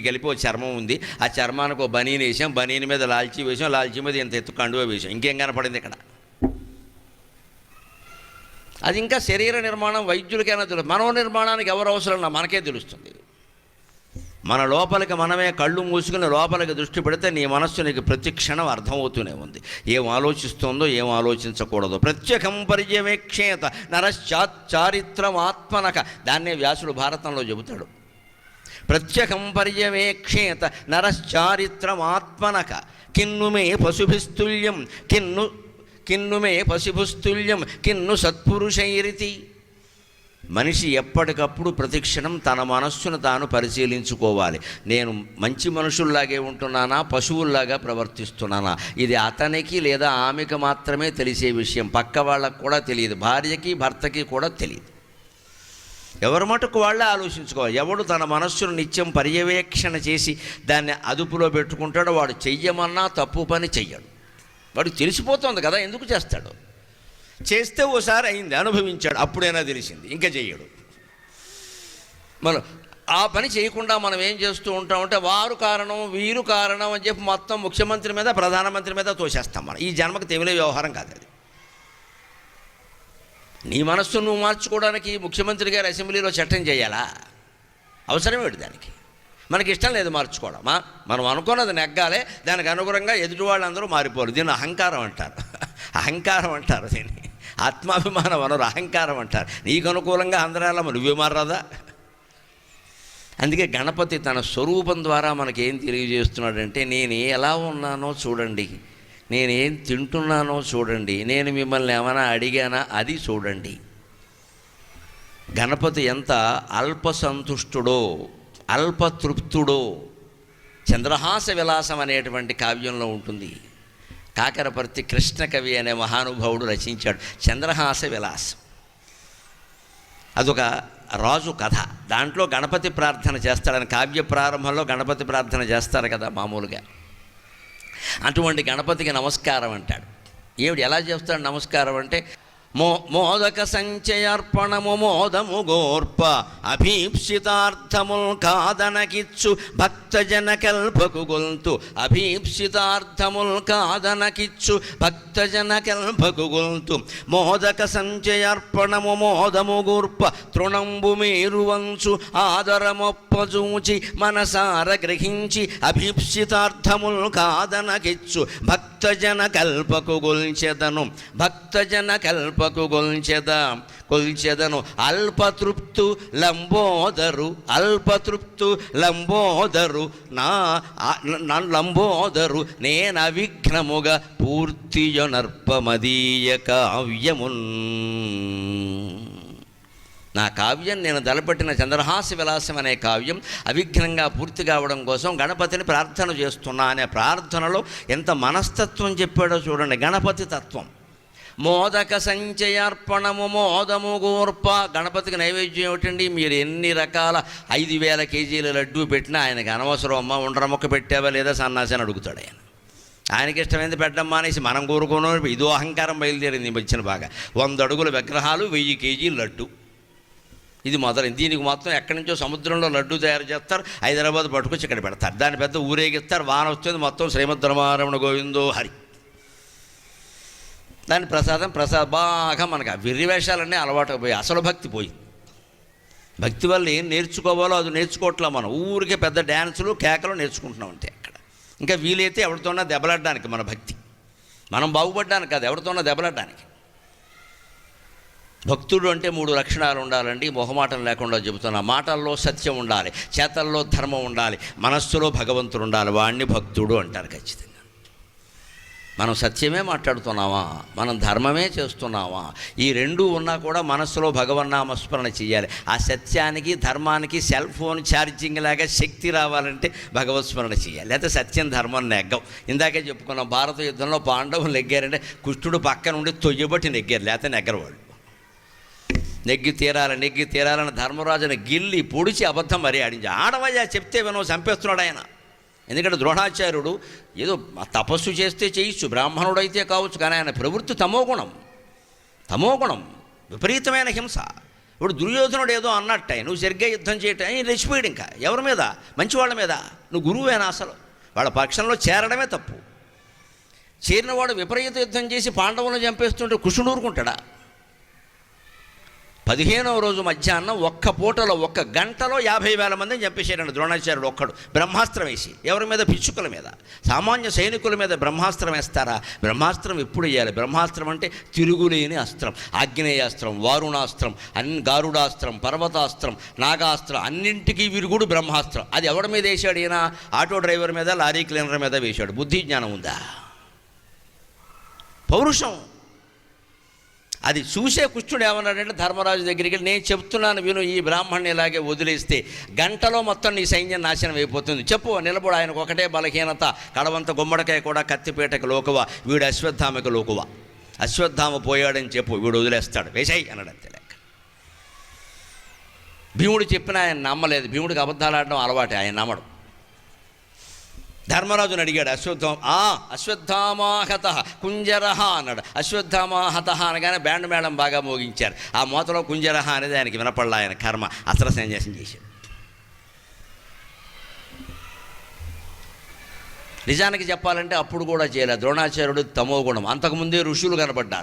కలిపి ఒక చర్మం ఉంది, ఆ చర్మానికి ఒక బనీని వేసాం, బనీని మీద లాల్చీ వేసాం, లాల్చీ మీద ఇంత ఎత్తు కండువా వేసాం, ఇంకేం కనపడింది ఇక్కడ? అది ఇంకా శరీర నిర్మాణం వైద్యులకైనా తెలుసు, మనో నిర్మాణానికి ఎవరు అవసరం మనకే తెలుస్తుంది. మన లోపలికి మనమే కళ్ళు మూసుకుని లోపలికి దృష్టి పెడితే నీ మనస్సు నీకు ప్రతి క్షణం అర్థమవుతూనే ఉంది, ఏం ఆలోచిస్తుందో ఏం ఆలోచించకూడదో. ప్రత్యేకం పర్యవేక్షేత నరశ్చారిత్రం ఆత్మనక, దాన్నే వ్యాసుడు భారతంలో చెబుతాడు. ప్రత్యేకం పర్యవేక్షేత నరశ్చారిత్రమాత్మనక కిన్ను మే పశుభిస్తుల్యం కిన్ను మే పశుభిస్తుల్యం కిన్ను సత్పురుషైరితి. మనిషి ఎప్పటికప్పుడు ప్రతిక్షణం తన మనస్సును తాను పరిశీలించుకోవాలి. నేను మంచి మనుషుల్లాగే ఉంటున్నానా, పశువుల్లాగా ప్రవర్తిస్తున్నానా? ఇది అతనికి లేదా ఆమెకు మాత్రమే తెలిసే విషయం, పక్క వాళ్ళకు కూడా తెలియదు, భార్యకి భర్తకి కూడా తెలియదు. ఎవరి మటుకు వాళ్ళే ఆలోచించుకోవాలి. ఎవడు తన మనస్సును నిత్యం పర్యవేక్షణ చేసి దాన్ని అదుపులో పెట్టుకుంటాడో వాడు చెయ్యమన్నా తప్పు పని చెయ్యడు. వాడికి తెలిసిపోతుంది కదా, ఎందుకు చేస్తాడు? చేస్తే ఓసారి అయింది, అనుభవించాడు, అప్పుడైనా తెలిసింది, ఇంకా చెయ్యడు. మనం ఆ పని చేయకుండా మనం ఏం చేస్తూ ఉంటామంటే వారు కారణం వీరు కారణం అని చెప్పి మొత్తం ముఖ్యమంత్రి మీద ప్రధానమంత్రి మీద తోసేస్తాం. మనం ఈ జన్మకు తెమిలే వ్యవహారం కాదు అది. నీ మనస్సు నువ్వు మార్చుకోవడానికి ముఖ్యమంత్రి గారు అసెంబ్లీలో చట్టం చేయాలా? అవసరమేమిటి దానికి? మనకి ఇష్టం లేదు మార్చుకోవడమా? మనం అనుకున్నది నెగ్గాలే, దానికి అనుగుణంగా ఎదుటి వాళ్ళందరూ మారిపోరు. దీన్ని అహంకారం అంటారు. అహంకారం అంటారు దీన్ని, ఆత్మాభిమానం అనరు, అహంకారం అంటారు. నీకు అనుకూలంగా అందరూ అలా నువ్వే మారదా? అందుకే గణపతి తన స్వరూపం ద్వారా మనకేం తెలియజేస్తున్నాడంటే, నేను ఎలా ఉన్నానో చూడండి, నేనేం తింటున్నానో చూడండి, నేను మిమ్మల్ని ఏమైనా అడిగానా అది చూడండి. గణపతి ఎంత అల్పసంతుష్టుడో అల్పతృప్తుడో చంద్రహాస విలాసం అనేటువంటి కావ్యంలో ఉంటుంది. కాకరపర్తి కృష్ణ కవి అనే మహానుభావుడు రచించాడు చంద్రహాస విలాసం. అదొక రాజు కథ. దాంట్లో గణపతి ప్రార్థన చేస్తాడని, కావ్య ప్రారంభంలో గణపతి ప్రార్థన చేస్తారు కదా మామూలుగా. అటువంటి గణపతికి నమస్కారం అంటాడు. ఏమిటి ఎలా చేస్తాడు నమస్కారం అంటే, మోదక సంచయర్పణము మోదము గోర్ప అభీప్సితార్థముల్ కాదనకిచ్చు భక్తజన కల్పకు గొంతు. అభీప్సితార్థముల్ కాదనకిచ్చు భక్తజన కల్పకు గొంతు. మోదక సంచయర్పణము మోదము గోర్ప తృణంబు మేరువంచు ఆదరమొప్పజూచి మనసార గ్రహించి అభీప్సితార్థముల్ కాదనకిచ్చు భక్తజన కల్పకు గొల్చెదను. భక్తజన కల్ప కొల్చెదను అల్పతృప్తు లంబోదరు. అల్పతృప్తు లంబోదరు నా లంబోదరు నేను అవిఘ్నముగా పూర్తియొనర్పమదీయ కావ్యమున్. నా కావ్యం నేను తలపెట్టిన చంద్రహాస విలాసం అనే కావ్యం అవిఘ్నంగా పూర్తి కావడం కోసం గణపతిని ప్రార్థన చేస్తున్నా అనే ప్రార్థనలో ఎంత మనస్తత్వం చెప్పాడో చూడండి. గణపతి తత్వం. మోదక సంచయార్పణము మోదము గోర్ప. గణపతికి నైవేద్యం ఏమిటండి? మీరు ఎన్ని రకాల 5,000 కేజీల లడ్డూ పెట్టినా ఆయనకి అనవసరం. అమ్మ ఉండర మొక్క పెట్టావా లేదా సన్నాసి అని అడుగుతాడు ఆయన. ఆయనకి ఇష్టమైంది పెట్టడం అనేసి మనం కోరుకోను. ఇదో అహంకారం బయలుదేరింది వచ్చిన బాగా. 100 అడుగుల విగ్రహాలు, 1000 కేజీల లడ్డు. ఇది మొదలైంది. దీనికి మొత్తం ఎక్కడి నుంచో సముద్రంలో లడ్డు తయారు చేస్తారు, హైదరాబాద్ పట్టుకొచ్చి ఇక్కడ పెడతారు, దాన్ని పెద్ద ఊరేగిస్తారు, వాన వస్తుంది, మొత్తం శ్రీమద్రమారమణ గోవిందో హరి. దాని ప్రసాదం బాగా మనకు విర్రివేషాలన్నీ అలవాటు పోయి అసలు భక్తి పోయింది. భక్తి వల్ల ఏం నేర్చుకోవాలో అది నేర్చుకోవట్లా. మనం ఊరికే పెద్ద డ్యాన్సులు కేకలు నేర్చుకుంటున్నాం అంటే అక్కడ. ఇంకా వీలైతే ఎవరితోన్నా దెబ్బలాడడానికి మన భక్తి, మనం బాగుపడ్డానికి కాదు, ఎవరితోన్నా దెబ్బలాడడానికి. భక్తుడు అంటే 3 లక్షణాలు ఉండాలండి. మొహమాటం లేకుండా చెబుతున్నా. మాటల్లో సత్యం ఉండాలి, చేతల్లో ధర్మం ఉండాలి, మనస్సులో భగవంతుడు ఉండాలి. వాడిని భక్తుడు అంటారు ఖచ్చితంగా. మనం సత్యమే మాట్లాడుతున్నావా, మనం ధర్మమే చేస్తున్నావా, ఈ రెండూ ఉన్నా కూడా మనస్సులో భగవన్నామస్మరణ చేయాలి. ఆ సత్యానికి ధర్మానికి సెల్ ఫోన్ ఛార్జింగ్ లాగా శక్తి రావాలంటే భగవత్స్మరణ చేయాలి, లేకపోతే సత్యం ధర్మం నెగ్గం. ఇందాకే చెప్పుకున్నాం, భారత యుద్ధంలో పాండవులు నెగ్గారంటే కృష్ణుడు పక్కన ఉండి తొయ్యబట్టి నెగ్గారు, లేకపోతే నెగ్గరవాళ్ళు. నెగ్గి తీరాలని ధర్మరాజుని గిల్లి పొడిచి అబద్ధం మరీ ఆడించి, ఆడవయ్యా చెప్తే వినో చంపేస్తున్నాడు ఆయన. ఎందుకంటే ద్రోణాచార్యుడు ఏదో తపస్సు చేస్తే చేయొచ్చు, బ్రాహ్మణుడైతే కావచ్చు, కానీ ఆయన ప్రవృత్తి తమోగుణం, విపరీతమైన హింస. ఇప్పుడు దుర్యోధనుడు ఏదో అన్నట్టే, నువ్వు సరిగ్గా యుద్ధం చేయటం ఆయన రెచ్చిపోయాడు. ఇంకా ఎవరి మీద? మంచివాళ్ళ మీద. నువ్వు గురువేనా? అసలు వాళ్ళ పక్షంలో చేరడమే తప్పు. చేరినవాడు విపరీత యుద్ధం చేసి పాండవులను చంపేస్తుంటే కృష్ణుడు ఊరుకుంటాడా? 15వ రోజు మధ్యాహ్నం ఒక్క పూటలో 1 గంటలో 50,000 మందిని చంపేశాడు ద్రోణాచార్యుడు ఒక్కడు, బ్రహ్మాస్త్రం వేసి. ఎవరి మీద? పిచ్చుకల మీద. సామాన్య సైనికుల మీద బ్రహ్మాస్త్రం వేస్తారా? బ్రహ్మాస్త్రం ఎప్పుడు వేయాలి? బ్రహ్మాస్త్రం అంటే తిరుగులేని అస్త్రం. ఆగ్నేయాస్త్రం, వారుణాస్త్రం, గారుడాస్త్రం, పర్వతాస్త్రం, నాగాస్త్రం, అన్నింటికీ విరుగుడు బ్రహ్మాస్త్రం. అది ఎవరి మీద వేశాడు? ఈయన ఆటో డ్రైవర్ మీద, లారీ క్లీనర్ మీద వేశాడు. బుద్ధి జ్ఞానం ఉందా? పౌరుషం. అది చూసే కృష్ణుడు ఏమన్నాడంటే ధర్మరాజు దగ్గరికి వెళ్ళి, నేను చెప్తున్నాను విను, ఈ బ్రాహ్మణ్ణి ఇలాగే వదిలేస్తే గంటలో మొత్తం నీ సైన్యం నాశనం అయిపోతుంది. చెప్పు, నిలబడు. ఆయనకు ఒకటే బలహీనత, కడవంత గుమ్మడికాయ కూడా కత్తిపేటకు లోకువ, వీడు అశ్వత్థామకు లోకువ. అశ్వత్థామ పోయాడని చెప్పు, వీడు వదిలేస్తాడు, వేసాయి అన్నాడు. అంతే లెక్క. భీముడు చెప్పిన ఆయన నమ్మలేదు. భీముడికి అబద్ధాలు ఆడడం అలవాటే, ఆయన నమ్మడు. ధర్మరాజుని అడిగాడు, అశ్వత్థామాహత కుంజరహ అన్నాడు. అశ్వత్థామాహత అనగానే బ్యాండ్ మేళం బాగా మోగించారు. ఆ మూతలో కుంజరహ అనేది ఆయనకి వినపడలా. ఆయన కర్మ, అస్త్ర సన్యాసం చేశాడు. నిజానికి చెప్పాలంటే అప్పుడు కూడా చేయలేదు ద్రోణాచార్యుడు తమో గుణం. అంతకుముందే ఋషులు కనబడ్డారు.